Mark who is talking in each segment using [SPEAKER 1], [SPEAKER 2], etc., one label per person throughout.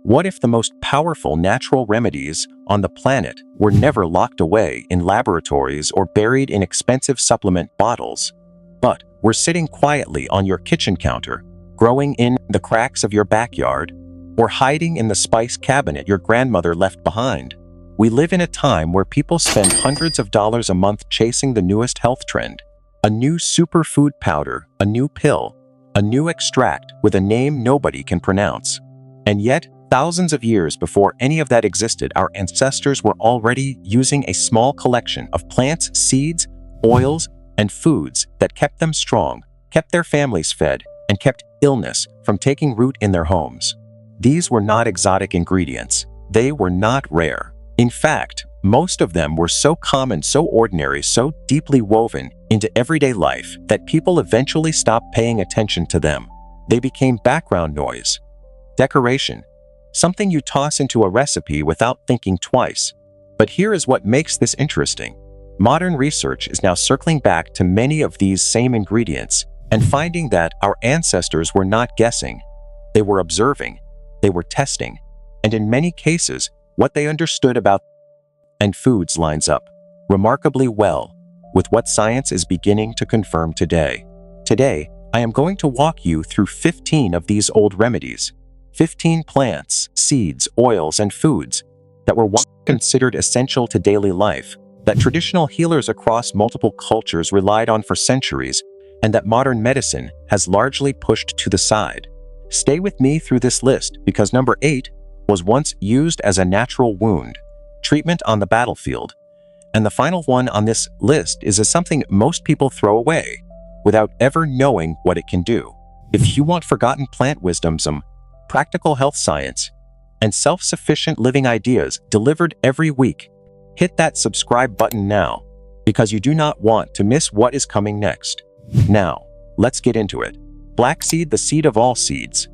[SPEAKER 1] What if the most powerful natural remedies on the planet were never locked away in laboratories or buried in expensive supplement bottles, but were sitting quietly on your kitchen counter, growing in the cracks of your backyard, or hiding in the spice cabinet your grandmother left behind? We live in a time where people spend hundreds of dollars a month chasing the newest health trend. A new superfood powder, a new pill, a new extract with a name nobody can pronounce. And yet, thousands of years before any of that existed, our ancestors were already using a small collection of plants, seeds, oils, and foods that kept them strong, kept their families fed, and kept illness from taking root in their homes. These were not exotic ingredients. They were not rare. In fact, most of them were so common, so ordinary, so deeply woven into everyday life that people eventually stopped paying attention to them. They became background noise, decoration, something you toss into a recipe without thinking twice. But here is what makes this interesting. Modern research is now circling back to many of these same ingredients and finding that our ancestors were not guessing. They were observing, they were testing, and in many cases, what they understood about and foods lines up remarkably well with what science is beginning to confirm today. Today, I am going to walk you through 15 of these old remedies, 15 plants, seeds, oils, and foods that were once considered essential to daily life, that traditional healers across multiple cultures relied on for centuries, and that modern medicine has largely pushed to the side. Stay with me through this list because number 8 was once used as a natural wound treatment on the battlefield. And the final one on this list is something most people throw away without ever knowing what it can do. If you want forgotten plant wisdom, some practical health science, and self-sufficient living ideas delivered every week, hit that subscribe button now because you do not want to miss what is coming next. Now, let's get into it. Black seed, the seed of all seeds.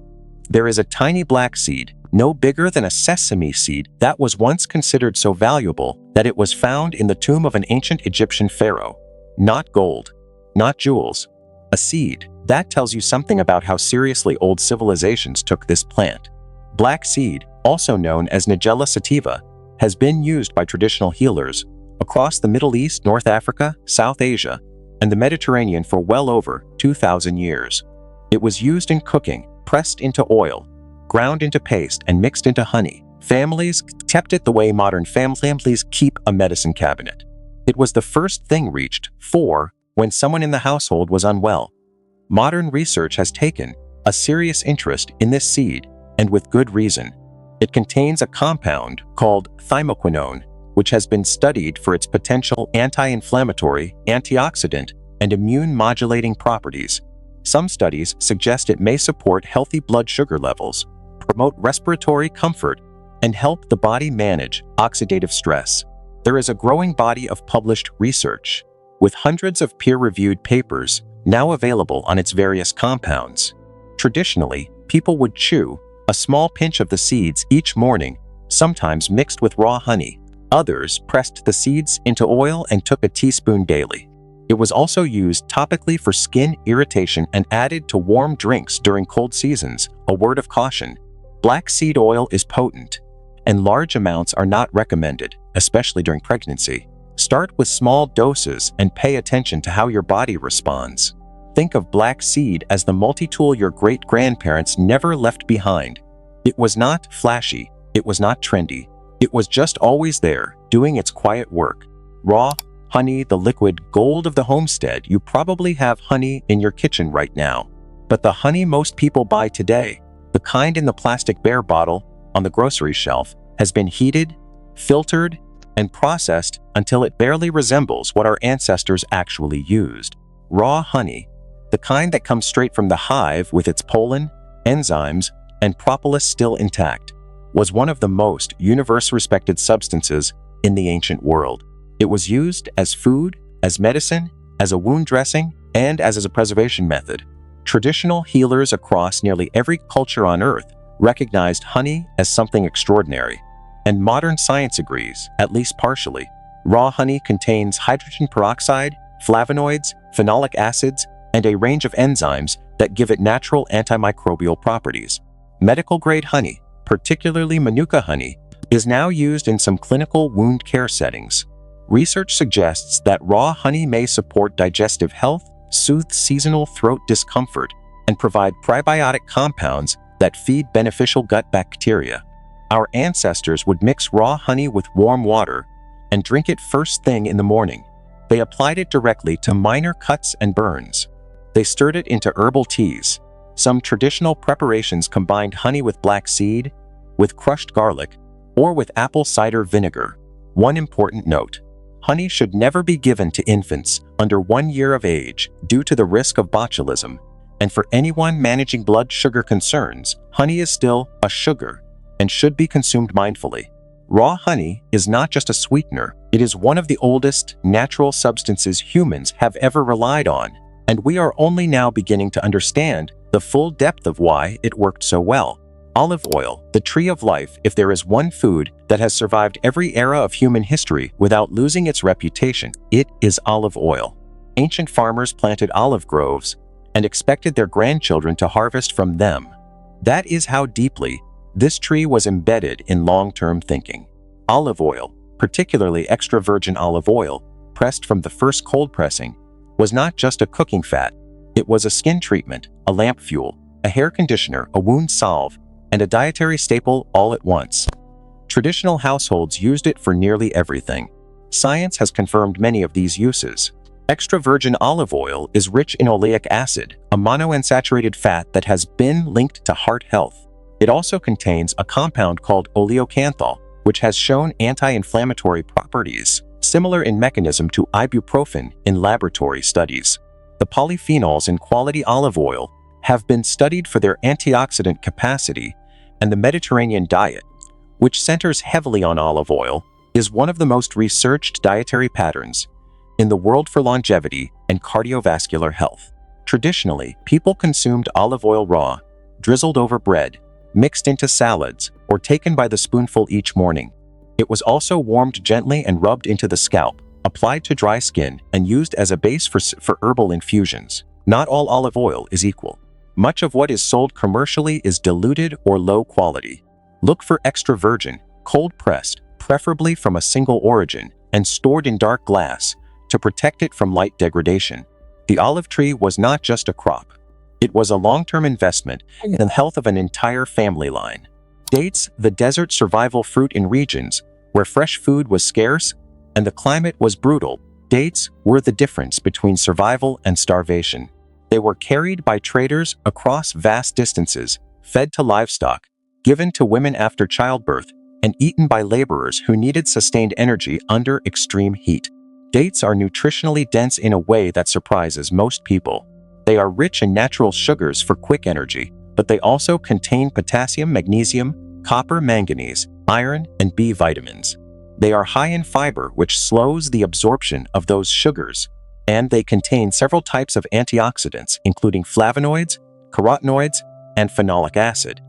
[SPEAKER 1] There is a tiny black seed, no bigger than a sesame seed, that was once considered so valuable that it was found in the tomb of an ancient Egyptian pharaoh. Not gold, not jewels, a seed. That tells you something about how seriously old civilizations took this plant. Black seed, also known as Nigella sativa, has been used by traditional healers across the Middle East, North Africa, South Asia, and the Mediterranean for well over 2,000 years. It was used in cooking, pressed into oil, ground into paste, and mixed into honey. Families kept it the way modern families keep a medicine cabinet. It was the first thing reached for when someone in the household was unwell. Modern research has taken a serious interest in this seed, and with good reason. It contains a compound called thymoquinone, which has been studied for its potential anti-inflammatory, antioxidant, and immune-modulating properties. Some studies suggest it may support healthy blood sugar levels, promote respiratory comfort, and help the body manage oxidative stress. There is a growing body of published research, with hundreds of peer-reviewed papers now available on its various compounds. Traditionally, people would chew a small pinch of the seeds each morning, sometimes mixed with raw honey. Others pressed the seeds into oil and took a teaspoon daily. It was also used topically for skin irritation and added to warm drinks during cold seasons. A word of caution: black seed oil is potent, and large amounts are not recommended, especially during pregnancy. Start with small doses and pay attention to how your body responds. Think of black seed as the multi-tool your great-grandparents never left behind. It was not flashy, it was not trendy. It was just always there, doing its quiet work. Raw honey, the liquid gold of the homestead. You probably have honey in your kitchen right now. But the honey most people buy today, the kind in the plastic bear bottle on the grocery shelf, has been heated, filtered, and processed until it barely resembles what our ancestors actually used. Raw honey, the kind that comes straight from the hive with its pollen, enzymes, and propolis still intact, was one of the most universally respected substances in the ancient world. It was used as food, as medicine, as a wound dressing, and as a preservation method. Traditional healers across nearly every culture on Earth recognized honey as something extraordinary. And modern science agrees, at least partially. Raw honey contains hydrogen peroxide, flavonoids, phenolic acids, and a range of enzymes that give it natural antimicrobial properties. Medical-grade honey, particularly Manuka honey, is now used in some clinical wound care settings. Research suggests that raw honey may support digestive health, soothe seasonal throat discomfort, and provide prebiotic compounds that feed beneficial gut bacteria. Our ancestors would mix raw honey with warm water and drink it first thing in the morning. They applied it directly to minor cuts and burns. They stirred it into herbal teas. Some traditional preparations combined honey with black seed, with crushed garlic, or with apple cider vinegar. One important note: honey should never be given to infants under 1 year of age due to the risk of botulism. And for anyone managing blood sugar concerns, honey is still a sugar and should be consumed mindfully. Raw honey is not just a sweetener, it is one of the oldest natural substances humans have ever relied on, and we are only now beginning to understand the full depth of why it worked so well. Olive oil, the tree of life. If there is one food that has survived every era of human history without losing its reputation, it is olive oil. Ancient farmers planted olive groves and expected their grandchildren to harvest from them. That is how deeply this tree was embedded in long-term thinking. Olive oil, particularly extra virgin olive oil, pressed from the first cold pressing, was not just a cooking fat. It was a skin treatment, a lamp fuel, a hair conditioner, a wound salve, and a dietary staple all at once. Traditional households used it for nearly everything. Science has confirmed many of these uses. Extra virgin olive oil is rich in oleic acid, a monounsaturated fat that has been linked to heart health. It also contains a compound called oleocanthal, which has shown anti-inflammatory properties, similar in mechanism to ibuprofen in laboratory studies. The polyphenols in quality olive oil have been studied for their antioxidant capacity, and the Mediterranean diet, which centers heavily on olive oil, is one of the most researched dietary patterns in the world for longevity and cardiovascular health. Traditionally, people consumed olive oil raw, drizzled over bread, mixed into salads, or taken by the spoonful each morning. It was also warmed gently and rubbed into the scalp, applied to dry skin, and used as a base for herbal infusions. Not all olive oil is equal. Much of what is sold commercially is diluted or low quality. Look for extra virgin, cold-pressed, preferably from a single origin, and stored in dark glass to protect it from light degradation. The olive tree was not just a crop. It was a long-term investment in the health of an entire family line. Dates, the desert survival fruit in regions where fresh food was scarce and the climate was brutal. Dates were the difference between survival and starvation. They were carried by traders across vast distances, fed to livestock, given to women after childbirth, and eaten by laborers who needed sustained energy under extreme heat. Dates are nutritionally dense in a way that surprises most people. They are rich in natural sugars for quick energy, but they also contain potassium, magnesium, copper, manganese, iron, and B vitamins. They are high in fiber, which slows the absorption of those sugars, and they contain several types of antioxidants, including flavonoids, carotenoids, and phenolic acid.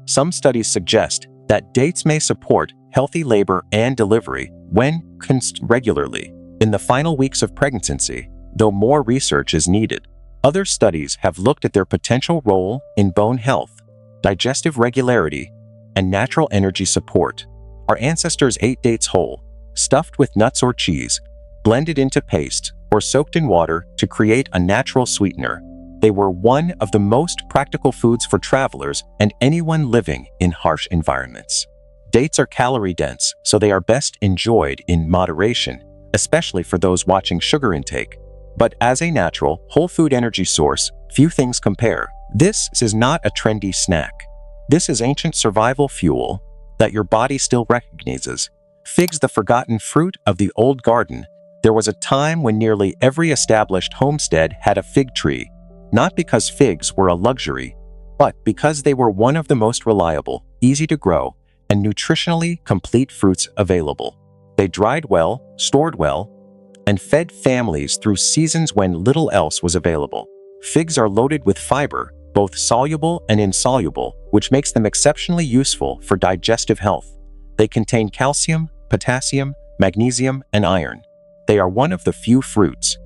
[SPEAKER 1] Some studies suggest that dates may support healthy labor and delivery when consumed regularly in the final weeks of pregnancy, though more research is needed. Other studies have looked at their potential role in bone health, digestive regularity, and natural energy support. Our ancestors ate dates whole, stuffed with nuts or cheese, blended into paste, or soaked in water to create a natural sweetener. They were one of the most practical foods for travelers and anyone living in harsh environments. Dates are calorie-dense, so they are best enjoyed in moderation, especially for those watching sugar intake. But as a natural, whole food energy source, few things compare. This is not a trendy snack. This is ancient survival fuel that your body still recognizes. Figs, the forgotten fruit of the old garden. There was a time when nearly every established homestead had a fig tree, not because figs were a luxury, but because they were one of the most reliable, easy to grow, and nutritionally complete fruits available. They dried well, stored well, and fed families through seasons when little else was available. Figs are loaded with fiber, both soluble and insoluble, which makes them exceptionally useful for digestive health. They contain calcium, potassium, magnesium, and iron. They are one of the few fruits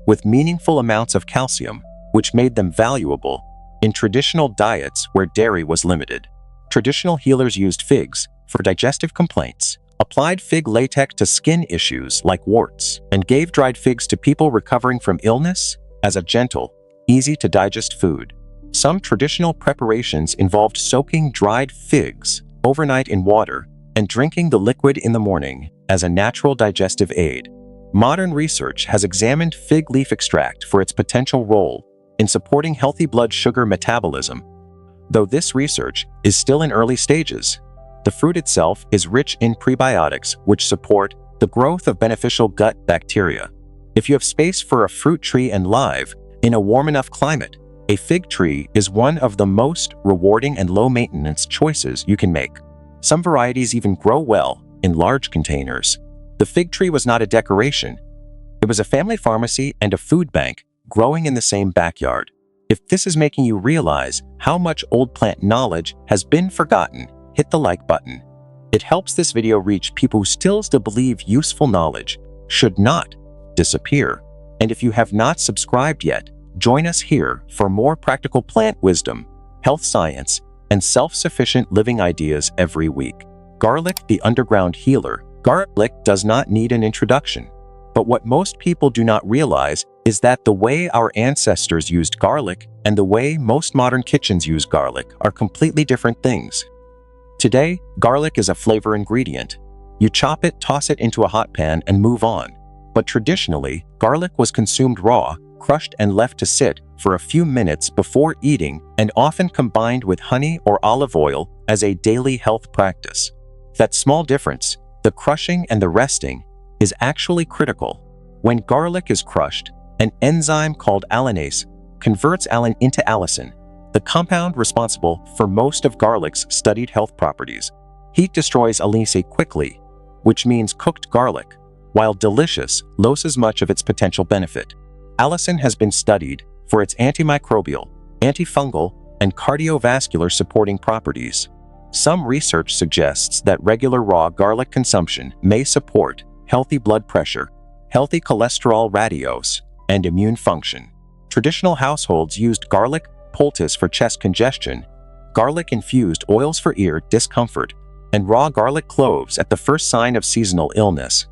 [SPEAKER 1] with meaningful amounts of calcium, which made them valuable in traditional diets where dairy was limited. Traditional healers used figs for digestive complaints, applied fig latex to skin issues like warts, and gave dried figs to people recovering from illness as a gentle, easy-to-digest food. Some traditional preparations involved soaking dried figs overnight in water and drinking the liquid in the morning as a natural digestive aid. Modern research has examined fig leaf extract for its potential role in supporting healthy blood sugar metabolism. Though this research is still in early stages, the fruit itself is rich in prebiotics which support the growth of beneficial gut bacteria. If you have space for a fruit tree and live in a warm enough climate, a fig tree is one of the most rewarding and low-maintenance choices you can make. Some varieties even grow well in large containers. The fig tree was not a decoration. It was a family pharmacy and a food bank growing in the same backyard. If this is making you realize how much old plant knowledge has been forgotten, hit the like button. It helps this video reach people who still believe useful knowledge should not disappear. And if you have not subscribed yet, join us here for more practical plant wisdom, health science, and self-sufficient living ideas every week. Garlic, the underground healer. Garlic does not need an introduction. But what most people do not realize is that the way our ancestors used garlic and the way most modern kitchens use garlic are completely different things. Today, garlic is a flavor ingredient. You chop it, toss it into a hot pan, and move on. But traditionally, garlic was consumed raw, crushed and left to sit for a few minutes before eating, and often combined with honey or olive oil as a daily health practice. That small difference, the crushing and the resting, is actually critical. When garlic is crushed, an enzyme called allinase converts allicin into allicin, the compound responsible for most of garlic's studied health properties. Heat destroys allicin quickly, which means cooked garlic, while delicious, loses much of its potential benefit. Allicin has been studied for its antimicrobial, antifungal, and cardiovascular supporting properties. Some research suggests that regular raw garlic consumption may support healthy blood pressure, healthy cholesterol ratios, and immune function. Traditional households used garlic poultice for chest congestion, garlic-infused oils for ear discomfort, and raw garlic cloves at the first sign of seasonal illness.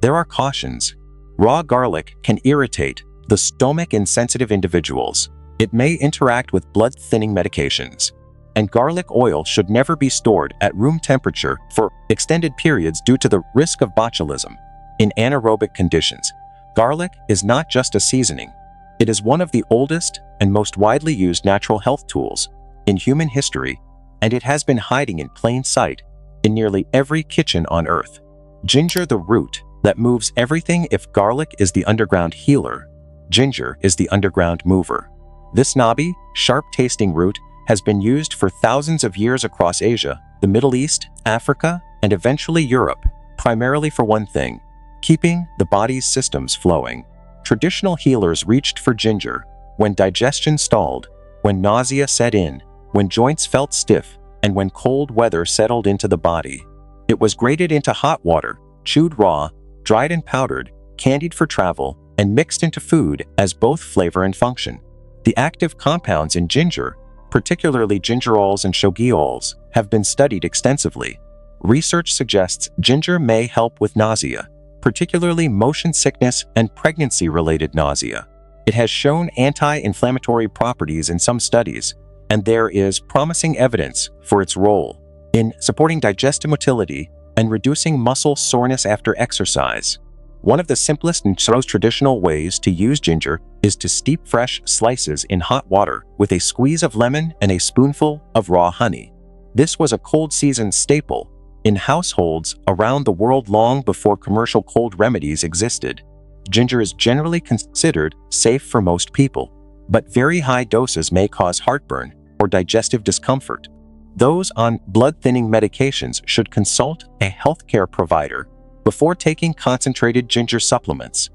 [SPEAKER 1] There are cautions. Raw garlic can irritate the stomach in sensitive individuals. It may interact with blood-thinning medications. And garlic oil should never be stored at room temperature for extended periods due to the risk of botulism. In anaerobic conditions, garlic is not just a seasoning. It is one of the oldest and most widely used natural health tools in human history, and it has been hiding in plain sight in nearly every kitchen on Earth. Ginger, the root that moves everything. If garlic is the underground healer, ginger is the underground mover. This knobby, sharp-tasting root has been used for thousands of years across Asia, the Middle East, Africa, and eventually Europe, primarily for one thing: keeping the body's systems flowing. Traditional healers reached for ginger when digestion stalled, when nausea set in, when joints felt stiff, and when cold weather settled into the body. It was grated into hot water, chewed raw, dried and powdered, candied for travel, and mixed into food as both flavor and function. The active compounds in ginger, particularly gingerols and shogiols, have been studied extensively. Research suggests ginger may help with nausea, particularly motion sickness and pregnancy-related nausea. It has shown anti-inflammatory properties in some studies, and there is promising evidence for its role in supporting digestive motility and reducing muscle soreness after exercise. One of the simplest and most traditional ways to use ginger is to steep fresh slices in hot water with a squeeze of lemon and a spoonful of raw honey. This was a cold season staple in households around the world long before commercial cold remedies existed. Ginger is generally considered safe for most people, but very high doses may cause heartburn or digestive discomfort. Those on blood-thinning medications should consult a healthcare provider before taking concentrated ginger supplements.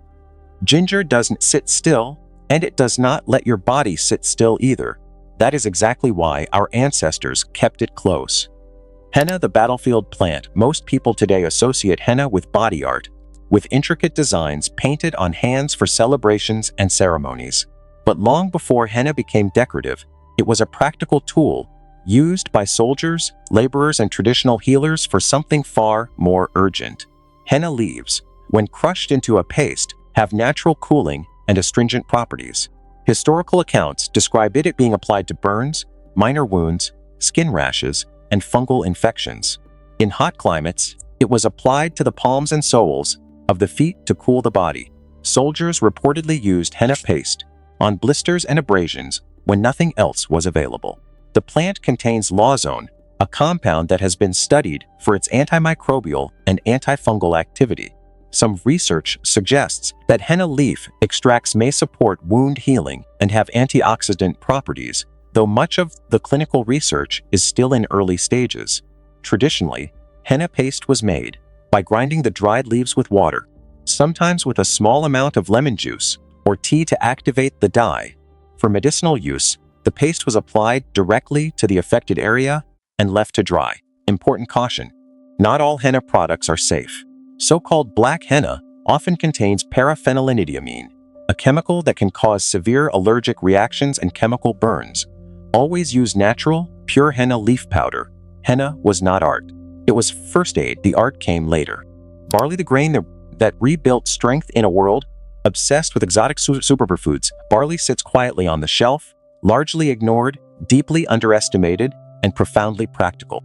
[SPEAKER 1] Ginger doesn't sit still, and it does not let your body sit still either. That is exactly why our ancestors kept it close. Henna, the battlefield plant. Most people today associate henna with body art, with intricate designs painted on hands for celebrations and ceremonies. But long before henna became decorative, it was a practical tool used by soldiers, laborers, and traditional healers for something far more urgent. Henna leaves, when crushed into a paste, have natural cooling and astringent properties. Historical accounts describe it being applied to burns, minor wounds, skin rashes, and fungal infections. In hot climates, it was applied to the palms and soles of the feet to cool the body. Soldiers reportedly used henna paste on blisters and abrasions when nothing else was available. The plant contains lawsone, a compound that has been studied for its antimicrobial and antifungal activity. Some research suggests that henna leaf extracts may support wound healing and have antioxidant properties, though much of the clinical research is still in early stages. Traditionally, henna paste was made by grinding the dried leaves with water, sometimes with a small amount of lemon juice or tea to activate the dye. For medicinal use, the paste was applied directly to the affected area and left to dry. Important caution: not all henna products are safe. So-called black henna often contains paraphenylenediamine, a chemical that can cause severe allergic reactions and chemical burns. Always use natural, pure henna leaf powder. Henna was not art. It was first aid. The art came later. Barley, the grain that rebuilt strength in a world obsessed with exotic superfoods. Barley sits quietly on the shelf, largely ignored, deeply underestimated, and profoundly practical.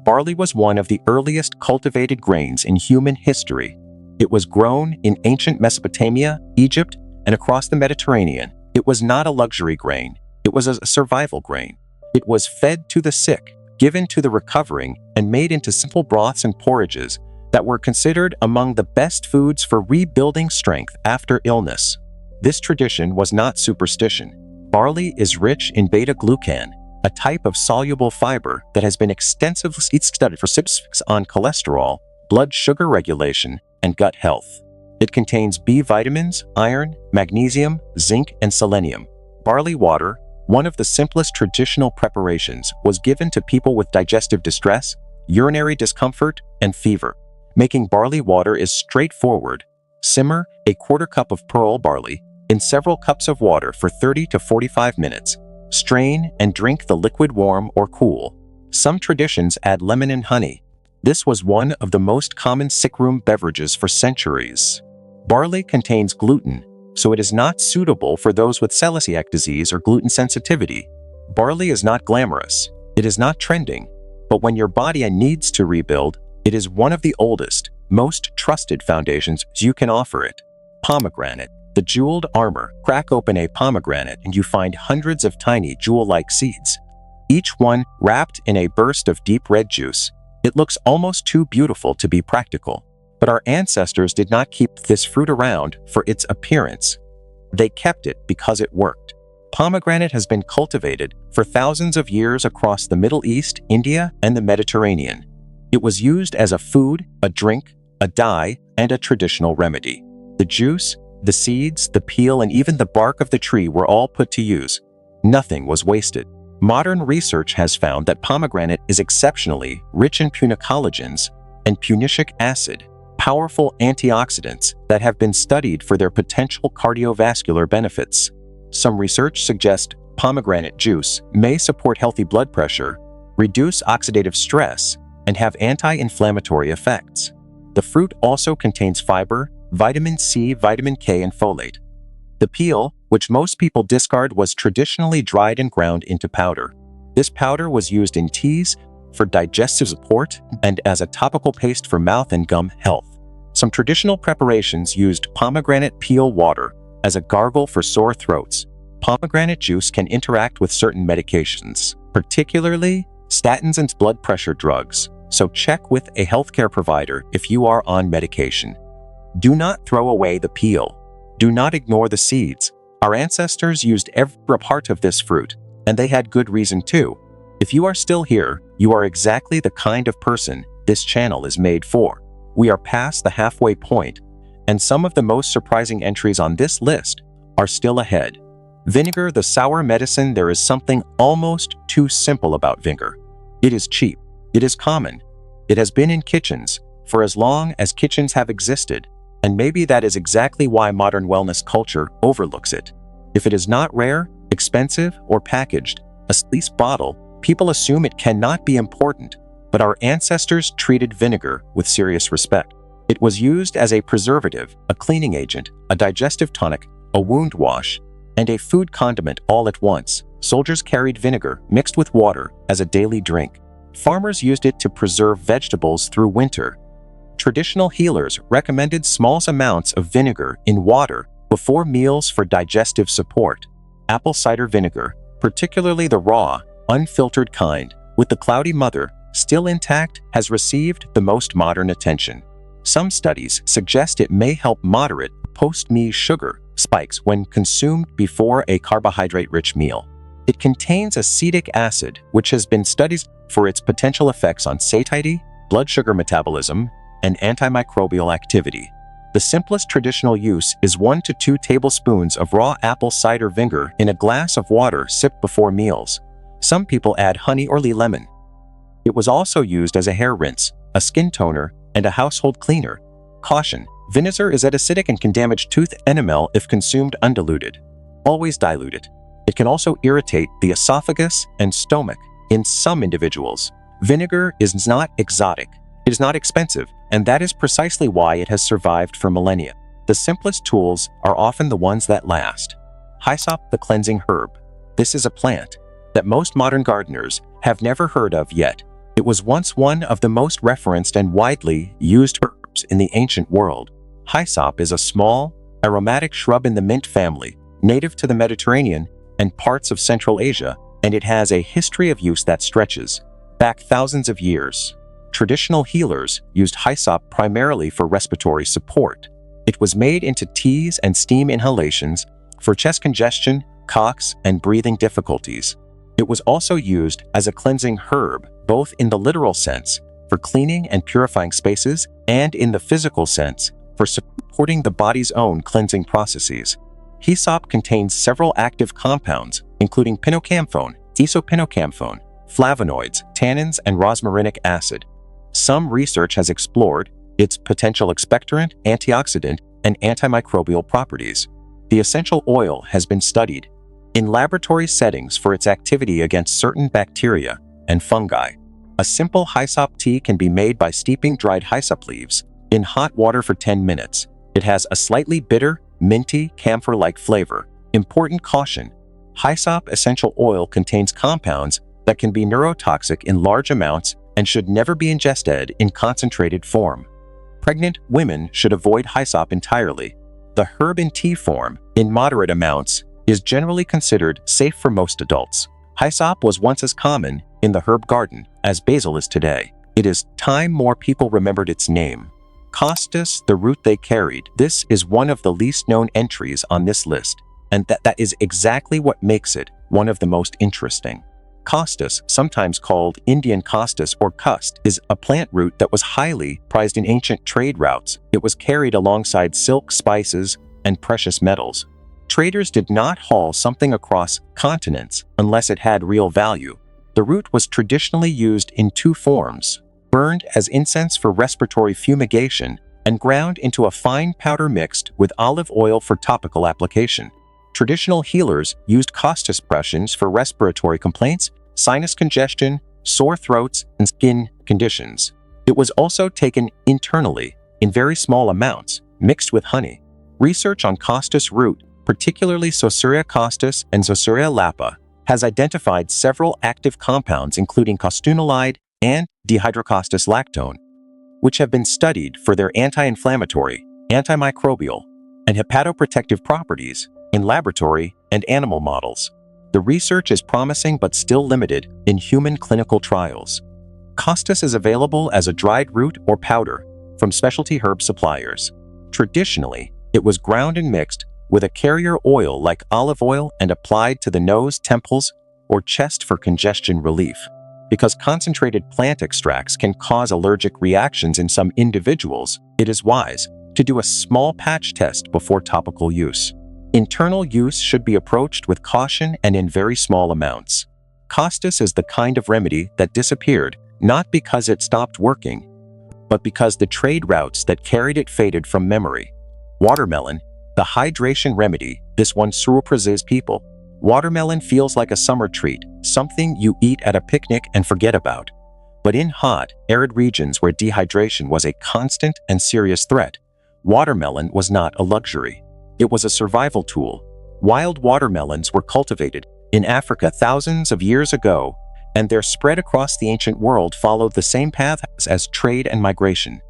[SPEAKER 1] Barley was one of the earliest cultivated grains in human history. It was grown in ancient Mesopotamia, Egypt, and across the Mediterranean. It was not a luxury grain. It was a survival grain. It was fed to the sick, given to the recovering, and made into simple broths and porridges that were considered among the best foods for rebuilding strength after illness. This tradition was not superstition. Barley is rich in beta-glucan, a type of soluble fiber that has been extensively studied for its on cholesterol, blood sugar regulation, and gut health. It contains B vitamins, iron, magnesium, zinc, and selenium. Barley water, one of the simplest traditional preparations, was given to people with digestive distress, urinary discomfort, and fever. Making barley water is straightforward. Simmer a quarter cup of pearl barley in several cups of water for 30 to 45 minutes. Strain and drink the liquid warm or cool. Some traditions add lemon and honey. This was one of the most common sickroom beverages for centuries. Barley contains gluten, so it is not suitable for those with celiac disease or gluten sensitivity. Barley is not glamorous. It is not trending. But when your body needs to rebuild, it is one of the oldest, most trusted foundations you can offer it. Pomegranate, the jeweled armor. Crack open a pomegranate and you find hundreds of tiny jewel-like seeds, each one wrapped in a burst of deep red juice. It looks almost too beautiful to be practical. But our ancestors did not keep this fruit around for its appearance. They kept it because it worked. Pomegranate has been cultivated for thousands of years across the Middle East, India, and the Mediterranean. It was used as a food, a drink, a dye, and a traditional remedy. The juice, the seeds, the peel, and even the bark of the tree were all put to use. Nothing was wasted. Modern research has found that pomegranate is exceptionally rich in punicologens and punicic acid, powerful antioxidants that have been studied for their potential cardiovascular benefits. Some research suggests pomegranate juice may support healthy blood pressure, reduce oxidative stress, and have anti-inflammatory effects. The fruit also contains fiber, vitamin C, vitamin K, and folate. The peel, which most people discard, was traditionally dried and ground into powder. This powder was used in teas for digestive support and as a topical paste for mouth and gum health. Some traditional preparations used pomegranate peel water as a gargle for sore throats. Pomegranate juice can interact with certain medications, particularly statins and blood pressure drugs, so check with a healthcare provider if you are on medication. Do not throw away the peel. Do not ignore the seeds. Our ancestors used every part of this fruit, and they had good reason too. If you are still here, you are exactly the kind of person this channel is made for. We are past the halfway point, and some of the most surprising entries on this list are still ahead. Vinegar, the sour medicine. There is something almost too simple about vinegar. It is cheap. It is common. It has been in kitchens for as long as kitchens have existed, and maybe that is exactly why modern wellness culture overlooks it. If it is not rare, expensive, or packaged, a least bottle, People assume it cannot be important, but our ancestors treated vinegar with serious respect. It was used as a preservative, a cleaning agent, a digestive tonic, a wound wash, and a food condiment all at once. Soldiers carried vinegar mixed with water as a daily drink. Farmers used it to preserve vegetables through winter. Traditional healers recommended small amounts of vinegar in water before meals for digestive support. Apple cider vinegar, particularly the raw, unfiltered kind, with the cloudy mother still intact, has received the most modern attention. Some studies suggest it may help moderate post-meal sugar spikes when consumed before a carbohydrate-rich meal. It contains acetic acid, which has been studied for its potential effects on satiety, blood sugar metabolism, and antimicrobial activity. The simplest traditional use is 1 to 2 tablespoons of raw apple cider vinegar in a glass of water sipped before meals. Some people add honey or lemon. It was also used as a hair rinse, a skin toner, and a household cleaner. Caution: vinegar is acidic and can damage tooth enamel if consumed undiluted. Always dilute it. It can also irritate the esophagus and stomach in some individuals. Vinegar is not exotic. It is not expensive, and that is precisely why it has survived for millennia. The simplest tools are often the ones that last. Hyssop, the cleansing herb. This is a plant that most modern gardeners have never heard of yet. It was once one of the most referenced and widely used herbs in the ancient world. Hyssop is a small, aromatic shrub in the mint family, native to the Mediterranean and parts of Central Asia, and it has a history of use that stretches back thousands of years. Traditional healers used hyssop primarily for respiratory support. It was made into teas and steam inhalations for chest congestion, coughs, and breathing difficulties. It was also used as a cleansing herb, both in the literal sense, for cleaning and purifying spaces, and in the physical sense, for supporting the body's own cleansing processes. Hyssop contains several active compounds, including pinocamphone, isopinocamphone, flavonoids, tannins, and rosmarinic acid. Some research has explored its potential expectorant, antioxidant, and antimicrobial properties. The essential oil has been studied in laboratory settings for its activity against certain bacteria and fungi. A simple hyssop tea can be made by steeping dried hyssop leaves in hot water for 10 minutes. It has a slightly bitter, minty, camphor-like flavor. Important caution: hyssop essential oil contains compounds that can be neurotoxic in large amounts and should never be ingested in concentrated form. Pregnant women should avoid hyssop entirely. The herb in tea form, in moderate amounts, is generally considered safe for most adults. Hyssop was once as common in the herb garden as basil is today. It is time more people remembered its name. Costus, the root they carried. This is one of the least known entries on this list, and that is exactly what makes it one of the most interesting. Costus, sometimes called Indian costus or cust, is a plant root that was highly prized in ancient trade routes. It was carried alongside silk, spices, and precious metals. Traders did not haul something across continents unless it had real value. The root was traditionally used in 2 forms: burned as incense for respiratory fumigation and ground into a fine powder mixed with olive oil for topical application. Traditional healers used costus prussians for respiratory complaints, sinus congestion, sore throats, and skin conditions. It was also taken internally in very small amounts, mixed with honey. Research on costus root, particularly Sauceria costus and Sauceria lapa, has identified several active compounds including costunolide and dihydrocostus lactone, which have been studied for their anti-inflammatory, antimicrobial, and hepatoprotective properties in laboratory and animal models. The research is promising but still limited in human clinical trials. Costus is available as a dried root or powder from specialty herb suppliers. Traditionally, it was ground and mixed with a carrier oil like olive oil and applied to the nose, temples, or chest for congestion relief. Because concentrated plant extracts can cause allergic reactions in some individuals, it is wise to do a small patch test before topical use. Internal use should be approached with caution and in very small amounts. Costus is the kind of remedy that disappeared not because it stopped working, but because the trade routes that carried it faded from memory. Watermelon, the hydration remedy, this one surprises people. Watermelon feels like a summer treat, something you eat at a picnic and forget about. But in hot, arid regions where dehydration was a constant and serious threat, watermelon was not a luxury. It was a survival tool. Wild watermelons were cultivated in Africa thousands of years ago, and their spread across the ancient world followed the same path as trade and migration.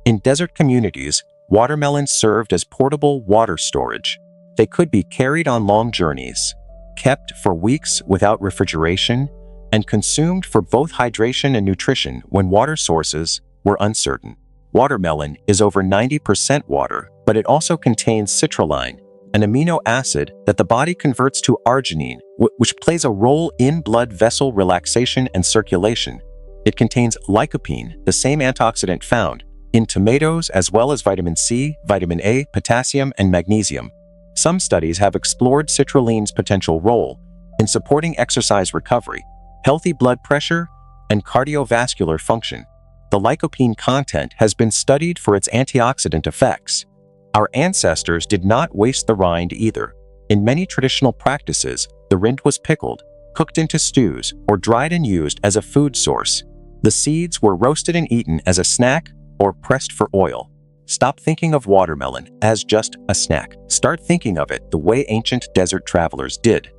[SPEAKER 1] In desert communities, watermelons served as portable water storage. They could be carried on long journeys, kept for weeks without refrigeration, and consumed for both hydration and nutrition when water sources were uncertain. Watermelon is over 90% water, but it also contains citrulline, an amino acid that the body converts to arginine, which plays a role in blood vessel relaxation and circulation. It contains lycopene, the same antioxidant found in tomatoes, as well as vitamin C, vitamin A, potassium, and magnesium. Some studies have explored citrulline's potential role in supporting exercise recovery, healthy blood pressure, and cardiovascular function. The lycopene content has been studied for its antioxidant effects. Our ancestors did not waste the rind either. In many traditional practices, the rind was pickled, cooked into stews, or dried and used as a food source. The seeds were roasted and eaten as a snack or pressed for oil. Stop thinking of watermelon as just a snack. Start thinking of it the way ancient desert travelers did,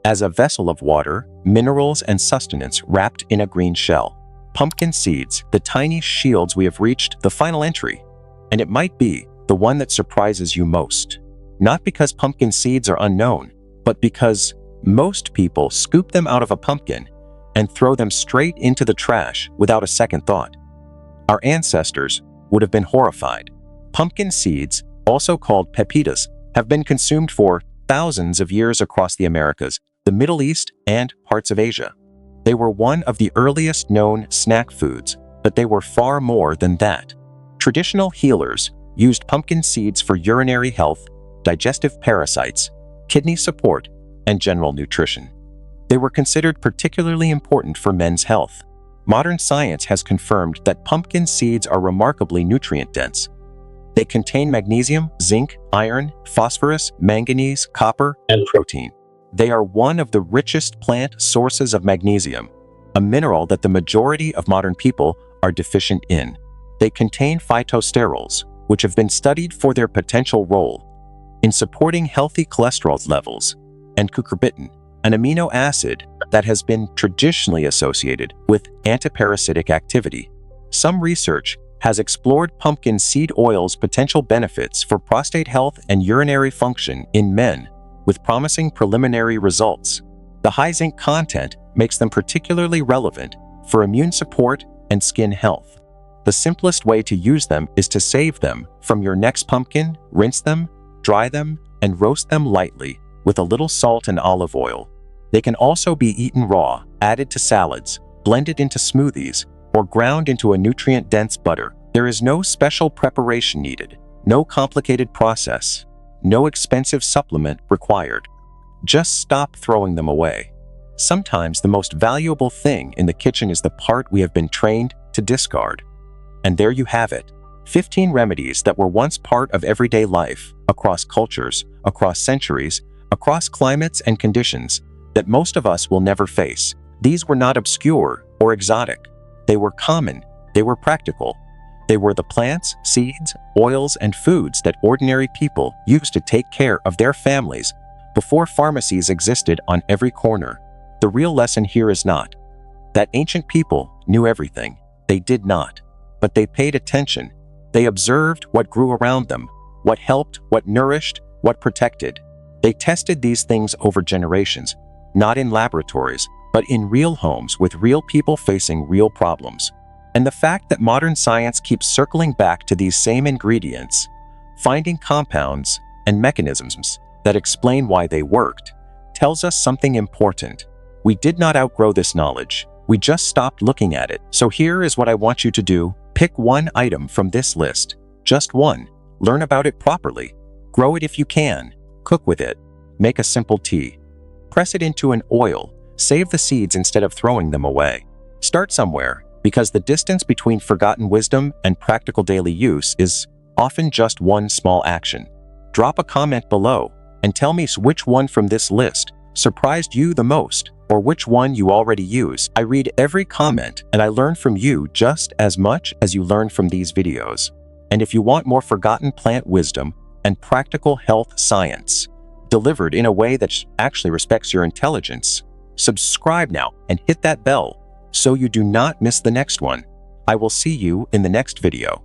[SPEAKER 1] as a vessel of water, minerals, and sustenance wrapped in a green shell. Pumpkin seeds, the tiny shields. We have reached the final entry, and it might be the one that surprises you most. Not because pumpkin seeds are unknown, but because most people scoop them out of a pumpkin and throw them straight into the trash without a second thought. Our ancestors would have been horrified. Pumpkin seeds, also called pepitas, have been consumed for thousands of years across the Americas, the Middle East, and parts of Asia. They were one of the earliest known snack foods, but they were far more than that. Traditional healers used pumpkin seeds for urinary health, digestive parasites, kidney support, and general nutrition. They were considered particularly important for men's health. Modern science has confirmed that pumpkin seeds are remarkably nutrient-dense. They contain magnesium, zinc, iron, phosphorus, manganese, copper, and protein. They are one of the richest plant sources of magnesium, a mineral that the majority of modern people are deficient in. They contain phytosterols, which have been studied for their potential role in supporting healthy cholesterol levels, and cucurbitin, an amino acid that has been traditionally associated with antiparasitic activity. Some research has explored pumpkin seed oil's potential benefits for prostate health and urinary function in men, with promising preliminary results. The high zinc content makes them particularly relevant for immune support and skin health. The simplest way to use them is to save them from your next pumpkin, rinse them, dry them, and roast them lightly with a little salt and olive oil. They can also be eaten raw, added to salads, blended into smoothies, or ground into a nutrient-dense butter. There is no special preparation needed, no complicated process, no expensive supplement required. Just stop throwing them away. Sometimes the most valuable thing in the kitchen is the part we have been trained to discard. And there you have it. 15 remedies that were once part of everyday life, across cultures, across centuries, across climates and conditions, that most of us will never face. These were not obscure or exotic. They were common. They were practical. They were the plants, seeds, oils, and foods that ordinary people used to take care of their families before pharmacies existed on every corner. The real lesson here is not that ancient people knew everything. They did not. But they paid attention. They observed what grew around them, what helped, what nourished, what protected. They tested these things over generations, not in laboratories, but in real homes with real people facing real problems. And the fact that modern science keeps circling back to these same ingredients, finding compounds and mechanisms that explain why they worked, tells us something important. We did not outgrow this knowledge. We just stopped looking at it. So here is what I want you to do. Pick one item from this list. Just one. Learn about it properly. Grow it if you can. Cook with it. Make a simple tea. Press it into an oil. Save the seeds instead of throwing them away. Start somewhere, because the distance between forgotten wisdom and practical daily use is often just one small action. Drop a comment below and tell me which one from this list surprised you the most, or which one you already use. I read every comment and I learn from you just as much as you learn from these videos. And if you want more forgotten plant wisdom and practical health science, delivered in a way that actually respects your intelligence, subscribe now and hit that bell so you do not miss the next one. I will see you in the next video.